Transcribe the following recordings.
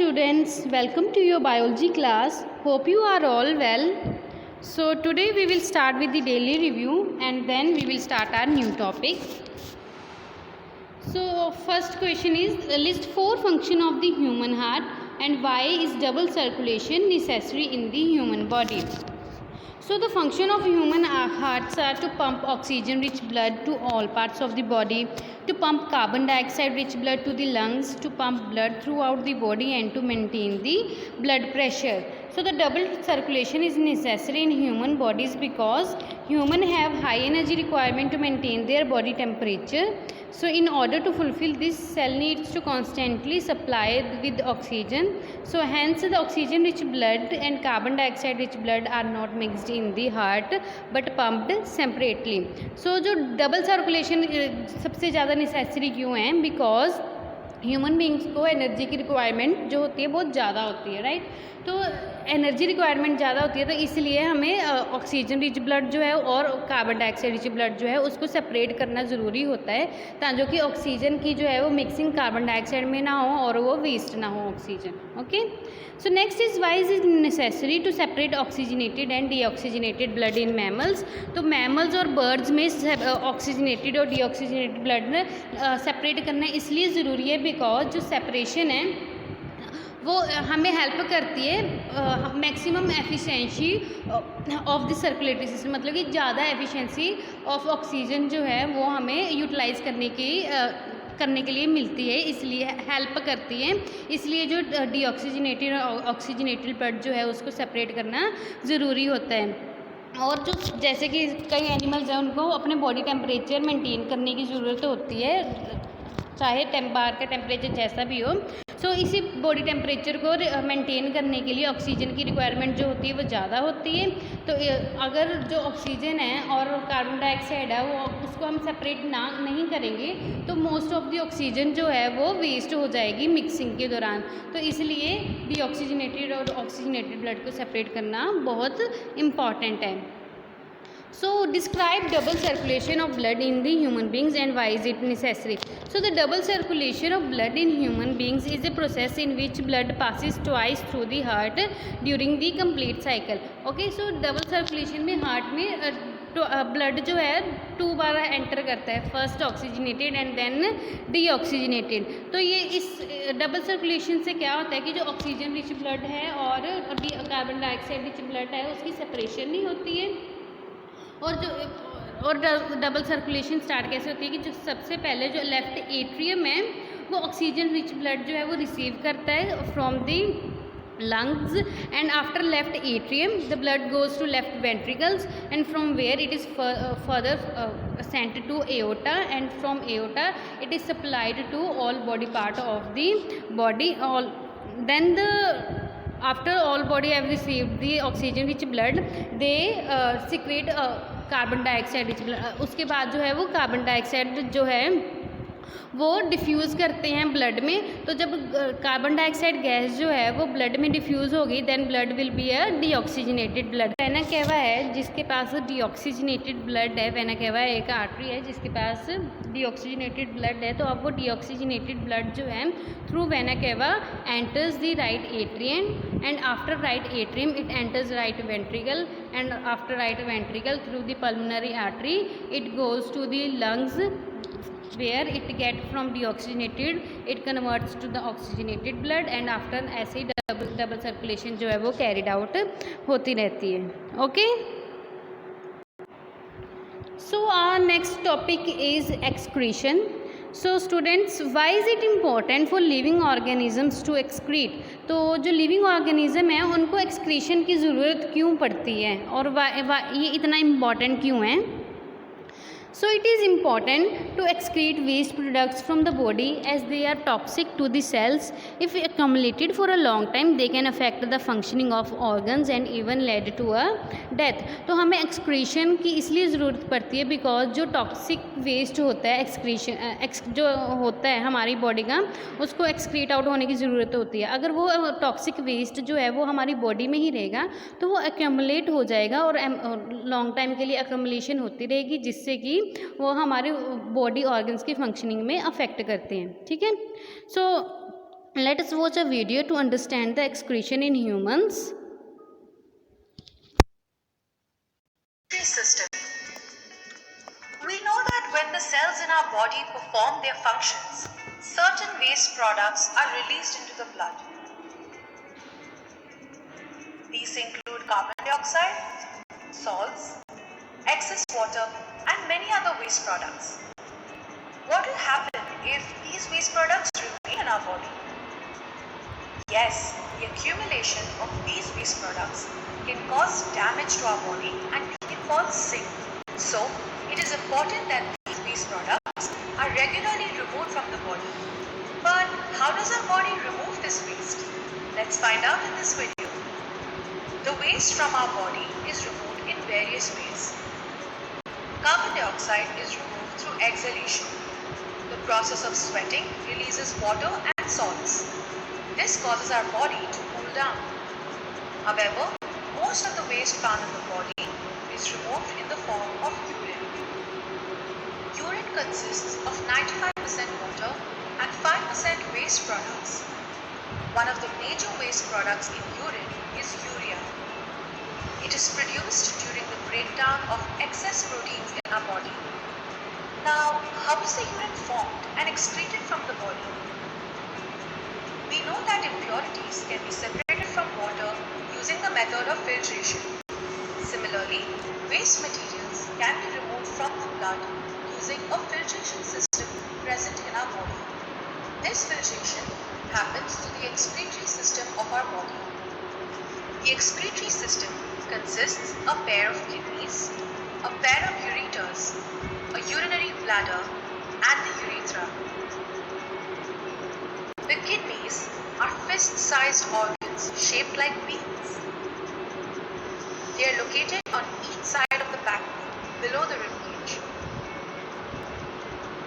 students, welcome to your biology class. Hope you are all well. So today we will start with the daily review and then we will start our new topic. So first question is list 4 functions of the human heart and why is double circulation necessary in the human body. So the function of human hearts are to pump oxygen rich blood to all parts of the body, to pump carbon dioxide rich blood to the lungs, to pump blood throughout the body and to maintain the blood pressure. So the double circulation is necessary in human bodies because humans have high energy requirement to maintain their body temperature. So in order to fulfill this, cell needs to constantly supply with oxygen. So hence the oxygen rich blood and carbon dioxide rich blood are not mixed in the heart but pumped separately. So जो double circulation सबसे ज़्यादा necessary क्यों है? Because human beings को energy की requirement जो होती है बहुत ज़्यादा होती है, राइट। तो एनर्जी रिक्वायरमेंट ज़्यादा होती है तो इसलिए हमें ऑक्सीजन रिच ब्लड जो है और कार्बन डाइऑक्साइड रिच ब्लड जो है उसको सेपरेट करना ज़रूरी होता है ताकि कि ऑक्सीजन की जो है वो मिक्सिंग कार्बन डाइऑक्साइड में ना हो और वो वेस्ट ना हो oxygen. Okay, so next is why is it necessary to separate oxygenated and deoxygenated blood in mammals. तो मैमल्स और बर्ड्स में ऑक्सीजनेटेड और डीऑक्सीजनेटेड ब्लड सेपरेट करना इसलिए ज़रूरी है बिकॉज जो सेपरेशन है वो हमें हेल्प करती है maximum efficiency of the circulatory system, मतलब कि ज़्यादा एफिशिएंसी ऑफ ऑक्सीजन जो है वो हमें यूटिलाइज करने के लिए मिलती है, इसलिए हेल्प करती है। इसलिए जो डीऑक्सीजनेटेड और ऑक्सीजनेटेड ब्लड जो है उसको सेपरेट करना ज़रूरी होता है। और जो जैसे कि कई एनिमल्स हैं उनको अपने बॉडी टेम्परेचर मेंटेन करने की ज़रूरत होती है, चाहे बाहर का टेम्परेचर जैसा भी हो। सो इसी बॉडी टेम्परेचर को मेंटेन करने के लिए ऑक्सीजन की रिक्वायरमेंट जो होती है वो ज़्यादा होती है। तो अगर जो ऑक्सीजन है और कार्बन डाइऑक्साइड है वो उसको हम सेपरेट नहीं करेंगे तो मोस्ट ऑफ द ऑक्सीजन जो है वो वेस्ट हो जाएगी मिक्सिंग के दौरान। तो इसलिए डीऑक्सीजनेटेड और ऑक्सीजनेटेड ब्लड को सेपरेट करना बहुत इम्पॉर्टेंट है। So describe double circulation of blood in the human beings and why is it necessary. So the double circulation of blood in human beings is a process in which blood passes twice through the heart during the complete cycle. Okay, so double circulation में heart में blood जो है 2 बार enter करता है, first oxygenated and then deoxygenated. तो ये इस डबल सर्कुलेशन से क्या होता है कि जो ऑक्सीजन रिच ब्लड है और कार्बन डाइऑक्साइड रिच ब्लड है उसकी सेपरेशन नहीं होती है। और डबल सर्कुलेशन स्टार्ट कैसे होती है कि जो सबसे पहले जो लेफ्ट एट्रियम है वो ऑक्सीजन रिच ब्लड जो है वो रिसीव करता है from the lungs and after left atrium the blood goes to left ventricles and from where it is further sent to aorta and from aorta it is supplied to all body part of the body. All then the after all body have received the oxygen rich blood they secrete carbon dioxide rich blood. उसके बाद जो है वो carbon dioxide जो है वो diffuse करते हैं ब्लड में। तो जब कार्बन डाइऑक्साइड गैस जो है वो ब्लड में डिफ्यूज़ होगी then blood will be a deoxygenated blood. Vena cava है जिसके पास डीऑक्सीजनेटेड ब्लड है, वेना केवा एक आर्टरी है जिसके पास डीऑक्सीजनेटेड ब्लड है। तो अब वो डीऑक्सीजनेटेड ब्लड जो है through vena cava enters the right atrium and after right atrium it enters right ventricle and after right ventricle through the pulmonary artery it goes to the lungs where it get from deoxygenated it converts to the oxygenated blood and after ऐसे double circulation जो है वो carried out होती रहती है। Okay, so our next topic is excretion. So students, why is it important for living organisms to excrete. तो जो living organism है उनको एक्सक्रीशन की ज़रूरत क्यों पड़ती है और ये इतना इम्पॉर्टेंट क्यों है? So it is important to excrete waste products from the body as they are toxic to the cells. If accumulated for a long time, they can affect the functioning of organs and even lead to a death. तो हमें excretion की इसलिए ज़रूरत पड़ती है because जो toxic waste होता है excretion जो होता है हमारी बॉडी का उसको excrete out होने की ज़रूरत होती है। अगर वो toxic waste जो है वो हमारी बॉडी में ही रहेगा तो वो accumulate हो जाएगा और लॉन्ग टाइम के लिए accumulation होती रहेगी जिससे कि वो हमारे बॉडी ऑर्गन्स की फंक्शनिंग में अफेक्ट करते हैं। ठीक है, सो Let us watch a video to understand the excretion in humans. System. We know that when the cells in our body perform their functions, certain waste products are released into the blood. These include carbon dioxide, salts, excess water, and many other waste products. What will happen if these waste products remain in our body? Yes, the accumulation of these waste products can cause damage to our body and make it fall sick. So, it is important that these waste products are regularly removed from the body. But how does our body remove this waste? Let's find out in this video. The waste from our body is removed in various ways. Carbon dioxide is removed through exhalation. The process of sweating releases water and salts. This causes our body to cool down. However, most of the waste found in the body is removed in the form of urine. Urine consists of 95% water and 5% waste products. One of the major waste products in urine is urea. It is produced during the breakdown of excess proteins in our body. Now, how is the urine formed and excreted from the body? We know that impurities can be separated from water using the method of filtration. Similarly, waste materials can be removed from the blood using a filtration system present in our body. This filtration happens through the excretory system of our body. The excretory system consists of a pair of kidneys, a pair of ureters, a urinary bladder, and the urethra. The kidneys are fist-sized organs shaped like beans. They are located on each side of the backbone below the ribcage.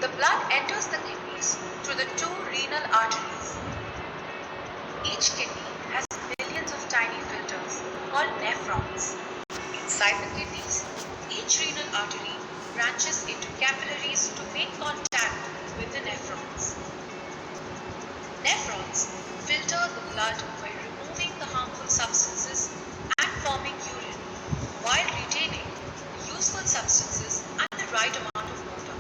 The blood enters the kidneys through the two renal arteries. Each kidney has millions of tiny filters called nephrons. Inside the kidneys, each renal artery branches into capillaries to make contact with the nephrons. Nephrons filter the blood by removing the harmful substances and forming urine, while retaining the useful substances and the right amount of water.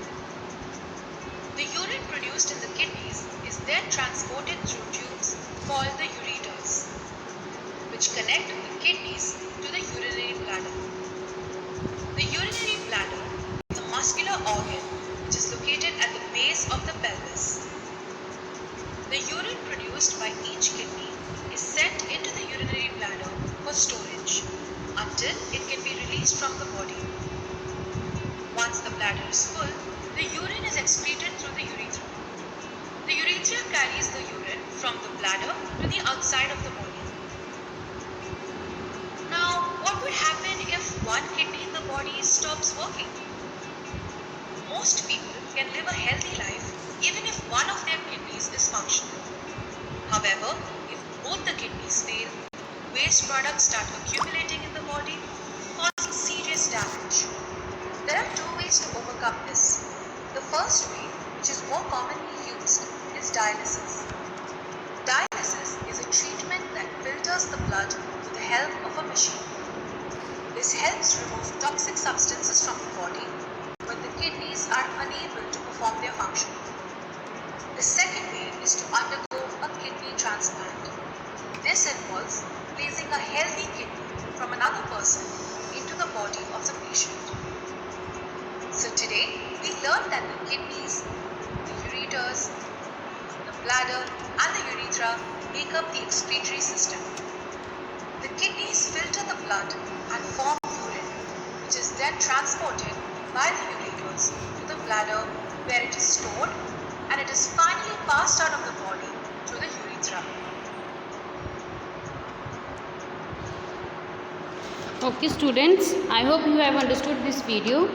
The urine produced in the kidneys is then transported through tubes called the ureters, which connect the kidneys to the urinary bladder. The urinary bladder is a muscular organ which is located at the base of the pelvis. The urine produced by each kidney is sent into the urinary bladder for storage until it can be released from the body. Once the bladder is full, the urine is excreted through the urethra. The urethra carries the urine from the bladder to the outside of the body. Now, what would happen if one kidney in the body stops working? Most people can live a healthy life even if one of their kidneys is functional. However, if both the kidneys fail, waste products start accumulating in the body, causing serious damage. There are two ways to overcome this. The first way, which is more commonly used, is dialysis. Dialysis is a treatment that filters the blood with the help of a machine. This helps remove toxic substances from the body when the kidneys are unable to perform their function. The second way is to undergo a kidney transplant. This involves placing a healthy kidney from another person into the body of the patient. So today, we learned that the kidneys, the ureters, the bladder and the urethra make up the excretory system. The kidneys filter the blood and form urine, which is then transported by the ureters to the bladder where it is stored, and it is finally passed out of the body through the urethra. Okay students, I hope you have understood this video.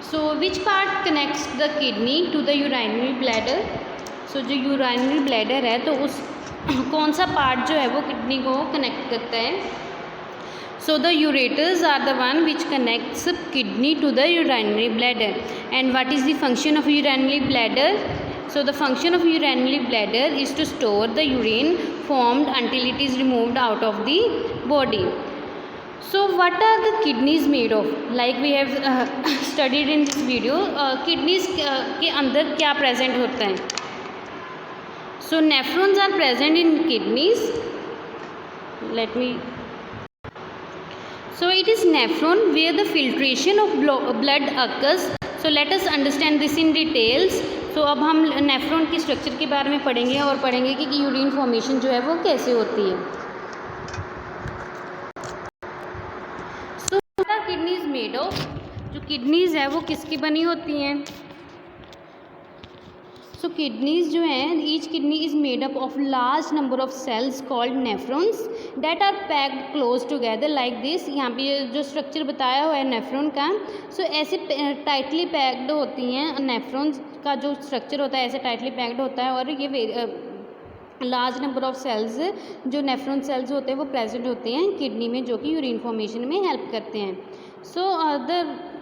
So which part connects the kidney to the urinary bladder? So जो urinary bladder है तो उस कौन सा part जो है वो kidney को connect करता है? So the ureters are the one which connects kidney to the urinary bladder. And what is the function of urinary bladder? So the function of urinary bladder is to store the urine formed until it is removed out of the body. So what are the kidneys made of? Like we have studied in this video, kidneys के अंदर क्या present होता है? So nephrons are present in kidneys. So it is nephron where the filtration of blood occurs. So let us understand this in details. तो अब हम nephron की structure के बारे में पढ़ेंगे और पढ़ेंगे कि यूरिन फॉर्मेशन जो है वो कैसे होती है. So what are kidneys made of? जो किडनीज है वो किसकी बनी होती हैं? सो किडनीज जो हैं, each kidney is made up of large number of cells called nephrons that are packed close together like this. यहाँ पे जो स्ट्रक्चर बताया हुआ है नेफ्रॉन का, सो ऐसे टाइटली पैक्ड होती हैं. नेफ्रॉन्स का जो स्ट्रक्चर होता है ऐसे टाइटली पैक्ड होता है और ये लार्ज नंबर ऑफ सेल्स जो नेफ्रॉन सेल्स होते हैं वो प्रेजेंट होते हैं किडनी में, जो कि यूरिन फॉर्मेशन में हेल्प करते हैं. So the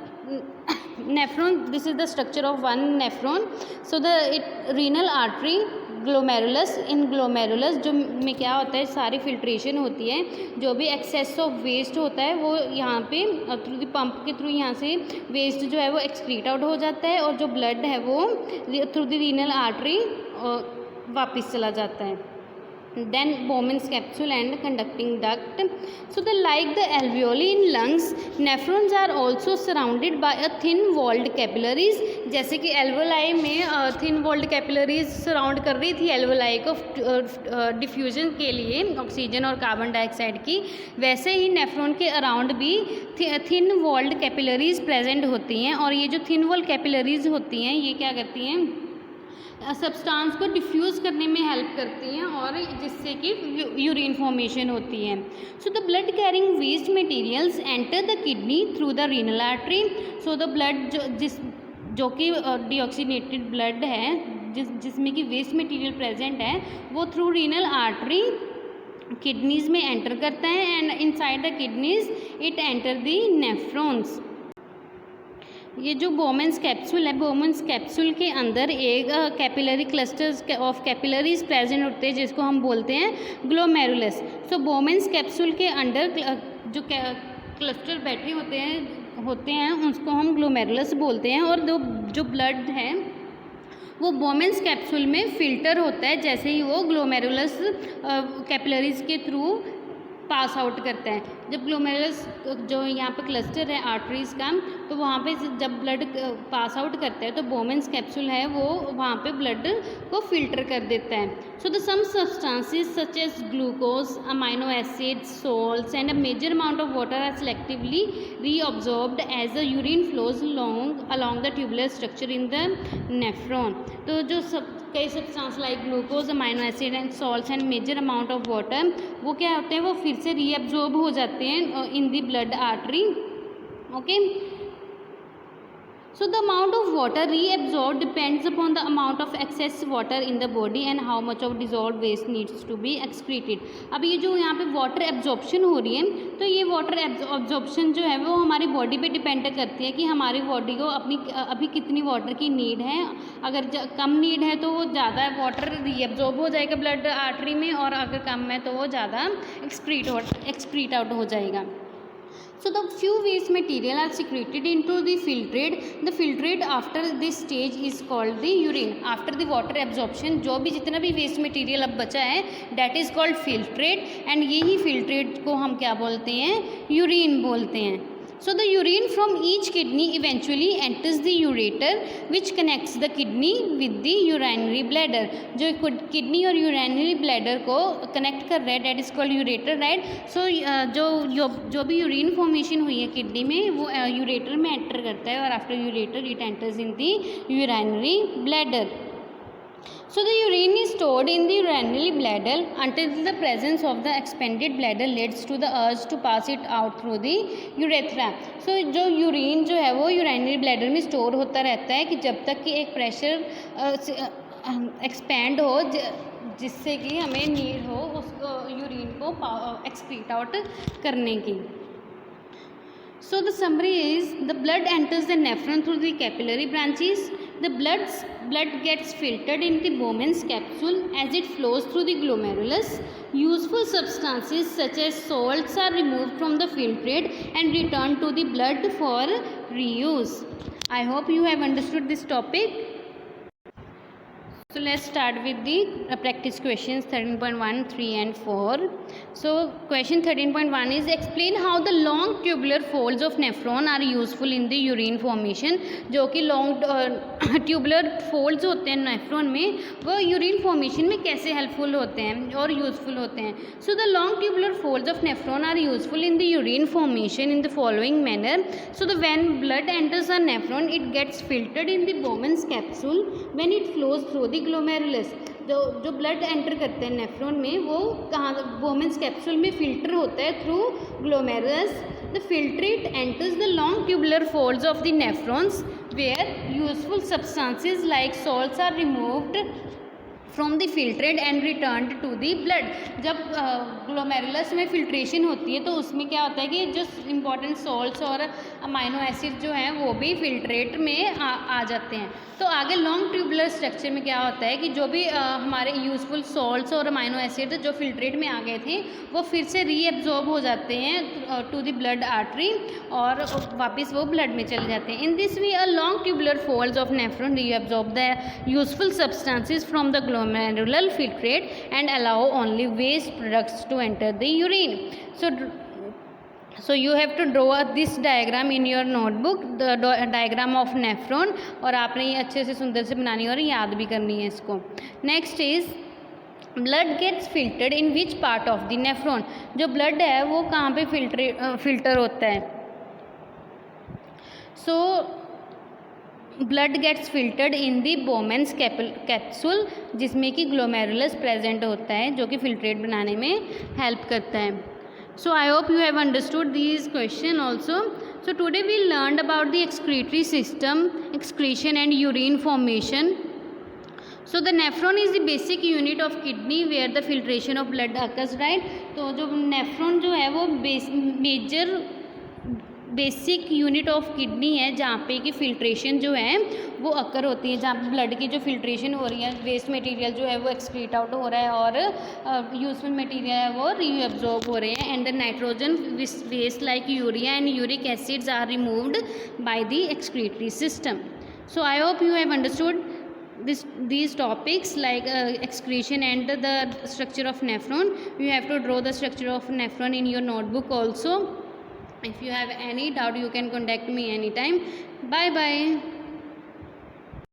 nephron, this is the structure of one nephron. So the renal artery glomerulus, in glomerulus जो में क्या होता है, सारी फिल्ट्रेशन होती है. जो भी एक्सेस ऑफ वेस्ट होता है वो यहाँ पे थ्रू द पंप के थ्रू यहाँ से वेस्ट जो है वो एक्सक्रीट आउट हो जाता है और जो ब्लड है वो थ्रू द रीनल आर्टरी वापस चला जाता है. Then Bowman's capsule and conducting duct. So like the alveoli in lungs, nephrons are also surrounded by a thin-walled capillaries. जैसे कि alveoli में thin-walled capillaries सराउंड कर रही थी alveoli को डिफ्यूजन के लिए ऑक्सीजन और कार्बन डाइऑक्साइड की, वैसे ही नेफ्रॉन के अराउंड भी thin-walled capillaries प्रेजेंट होती हैं. और ये जो thin-walled capillaries होती हैं ये क्या करती हैं, सब्सटेंस को डिफ्यूज़ करने में हेल्प करती हैं और जिससे कि यूरिन फॉर्मेशन होती है. So the blood carrying waste materials enter the kidney through the renal artery. So the blood जो कि डीऑक्सीनेटेड ब्लड है जिसमें कि वेस्ट मटेरियल प्रेजेंट है वो थ्रू रीनल आर्टरी किडनीज में एंटर करता है and inside the kidneys it enter the nephrons. ये जो बोमेंस कैप्सूल है, बोमेंस कैप्सूल के अंदर एक capillary clusters of capillaries present होते हैं जिसको हम बोलते हैं ग्लोमेरुलस. सो बोमेंस कैप्सूल के अंदर जो क्लस्टर बैठे होते हैं उसको हम ग्लोमेरुलस बोलते हैं. और जो ब्लड है वो बोमेंस कैप्सूल में फिल्टर होता है जैसे ही वो ग्लोमेरुलस कैपिलरीज के थ्रू पास आउट करता है. जब ग्लोमेरुलस जो यहाँ पे क्लस्टर है आर्टरीज का, तो वहाँ पे जब ब्लड पास आउट करता है तो बोमेंस कैप्सूल है वो वहाँ पे ब्लड को फिल्टर कर देता है. So the some substances such as glucose, amino acids, salts and a major amount of water are selectively reabsorbed as the urine flows along the tubular structure in the nephron. तो जो कई substance like glucose, amino acid and salts and major amount of water वो क्या होते हैं, वो फिर से रीअब्जॉर्ब हो जाते हैं in the blood artery. Okay, so the amount of water reabsorbed depends upon the amount of excess water in the body and how much of dissolved waste needs to be excreted. अब ये जो यहाँ पे water absorption हो रही है तो ये वाटर एब्जॉर्प्शन जो है वो हमारी बॉडी पे डिपेंड करती है कि हमारी बॉडी को अभी कितनी वाटर की नीड है. अगर कम नीड है तो वो ज़्यादा वाटर रीअब्जॉर्ब हो जाएगा ब्लड आर्टरी में, और अगर कम है तो वो ज़्यादा एक्सक्रीट आउट हो जाएगा. So the few waste material are secreted into the filtrate. The filtrate after this stage is called the urine. After the water absorption जो भी जितना भी waste material अब बचा है that is called filtrate, and यही filtrate को हम क्या बोलते हैं, urine बोलते हैं. So the urine from each kidney eventually enters the ureter which connects the kidney with the urinary bladder. जो किडनी और यूरिनरी ब्लैडर को कनेक्ट कर रहा है that is called ureter, right? So जो भी यूरिन फॉर्मेशन हुई है किडनी में वो यूरेटर में एंटर करता है और after ureter it enters in the urinary bladder. So the urine is stored in the urinary bladder until the presence of the expanded bladder leads to the urge to pass it out through the urethra. So जो urine जो है वो urinary bladder में store होता रहता है कि जब तक कि एक प्रेशर एक्सपैंड हो जिससे कि हमें नीड हो उस यूरिन को एक्सक्रीट आउट करने की. So the summary is the blood enters the nephron through the capillary branches the blood gets filtered in the Bowman's capsule as it flows through the glomerulus. Useful substances such as salts are removed from the filtrate and returned to the blood for reuse. I hope you have understood this topic. So let's start with the practice questions 13.1, 3 and 4. So question 13.1 is explain how the long tubular folds of nephron are useful in the urine formation. जो कि long tubular folds होते हैं nephron में वो urine formation में कैसे helpful होते हैं और यूज़फुल होते हैं. So the long tubular folds of nephron are useful in the urine formation in the following manner. So the when blood enters a nephron it gets filtered in the Bowman's capsule when it flows through the glomerulus. जो blood enter करते हैं nephron में वो कहाँ बोमेंस capsule में filter होता है through glomerulus. The filtrate enters the long tubular folds of the nephrons where useful substances like salts are removed from the filtrate and return to the blood. जब glomerulus में filtration होती है तो उसमें क्या होता है कि जो इम्पॉर्टेंट सॉल्ट्स और अमाइनो एसिड जो हैं वो भी फिल्ट्रेट में आ जाते हैं. तो आगे लॉन्ग ट्यूबुलर स्ट्रक्चर में क्या होता है कि जो भी हमारे यूजफुल सॉल्ट्स और अमाइनो एसिड जो फिल्ट्रेट में आ गए थे वो फिर से रीएब्जॉर्ब हो जाते हैं टू द ब्लड आर्टरी और वापस वो ब्लड में चले जाते हैं. In this way a long tubular folds of nephron reabsorb the useful substances from the glomerular filtrate and allow only waste products to enter the urine. So you have to draw this diagram in your notebook, the diagram of nephron. और आपने ये अच्छे से सुंदर से बनानी है और याद भी करनी है इसको. Next is blood gets filtered in which part of the nephron. जो blood है वो कहाँ पे filter होता है. So ब्लड गेट्स फिल्टर्ड इन दी बोमेंस कैप्सूल जिसमें कि ग्लोमेरुलस प्रेजेंट होता है जो कि फिल्ट्रेट बनाने में हेल्प करता है. So I hope you have understood this question also. So today we learned about the excretory system, excretion and urine formation. So the nephron is the basic unit of kidney where the filtration of blood occurs, right. तो जो nephron जो है वो major basic unit of kidney है जहाँ पे कि filtration जो है वो अकर होती है, जहाँ ब्लड की जो फिल्ट्रेशन हो रही है, वेस्ट मटेरियल जो है वो एक्सक्रीट आउट हो रहा है और यूजफुल मटेरियल है वो रीअब्जॉर्ब हो रहे हैं. And the nitrogen waste like urea and uric acids are removed by the excretory system. So I hope you have understood these topics like excretion and the structure of nephron. You have to draw the structure of nephron in your notebook also. If you have any doubt you can contact me anytime. Bye bye.